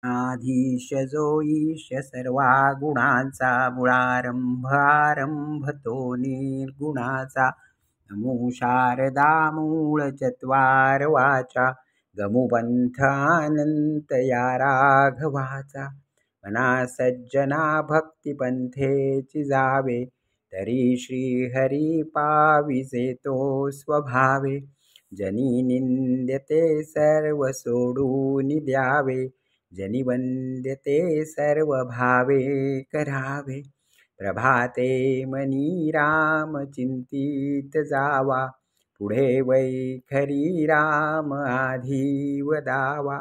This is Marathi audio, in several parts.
आधीश जो ईश सर्वा गुणांचा मूळारंभ आरंभ तो निर्गुणाचा नमो शारदा मूळ चत्वार वाचा गमुपंथ अनंत या राघवाचा मना सज्जना भक्तिपंथेची जावे तरी श्रीहरी पाविजे तो स्वभावे जनी निंद्यते सर्व सोडून द्यावे जनी वंद्यते सर्व भावे करावे प्रभाते मनी राम चिंतित जावा पुढे वैखरी राम आधी वदावा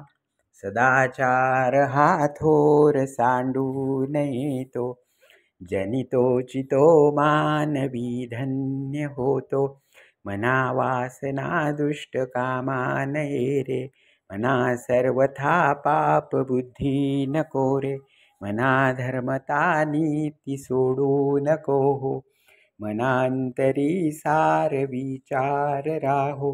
सदाचार हा थोर सांडू नये तो जनितो चितो मानवी धन्य होतो मना वासना दुष्ट कामा नये रे मना सर्वथा पाप बुद्धी नको रे मना धर्मता नीती सोडू नको हो मनांतरी सार विचार राहो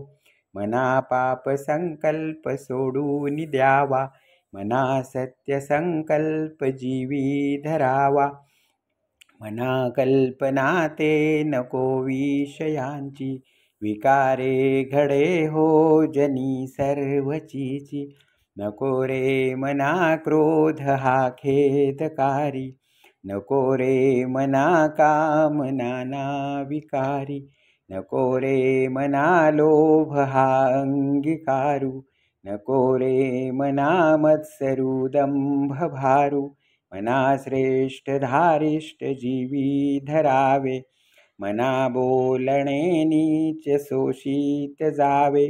मना पाप संकल्प सोडून द्यावा मना सत्य संकल्प जीवी धरावा मना कल्पना ते नको विषयांची विकारे घडे हो जनी सर्वचीची नको रे मना क्रोध हा खेदकारी नको रे मना काम नाना विकारी नको रे मना लोभ हा अंगीकारू नको रे मना मत्सरू दंभ भारू मना श्रेष्ठ धारिष्ट जीवी धरावे मना बोलणे नीच शोषित जावे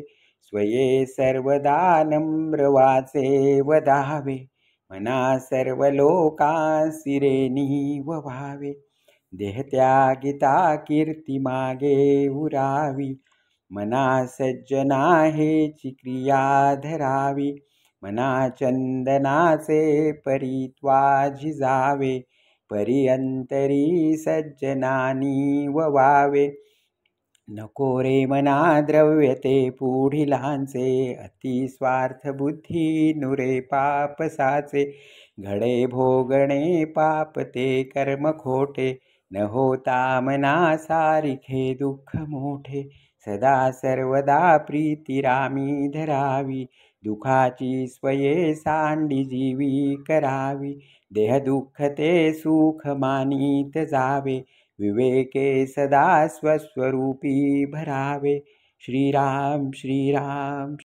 स्वये सर्वदा नम्र वाचे वदावे मना सर्व लोकांसी रे व्हावे देहत्यागिता कीर्ती मागे उरावी मना सज्जना हेची क्रिया धरावी मना चंदनाचे परित्वा झिजावे परिअंतरी सज्जनानी ववावे नको रे मना द्रव्य ते पुढिलांचे अति स्वार्थ बुद्धी नुरे पाप साचे घडे भोगणे पाप ते कर्म खोटे न होता मना सारिखे दुःख मोठे सदा सर्वदा प्रीती रामी धरावी दुखाची स्वये सांडी जीवी करावी देह दुःख ते सुख मानित जावे विवेके सदा स्वस्वरूपी भरावे श्रीराम श्रीराम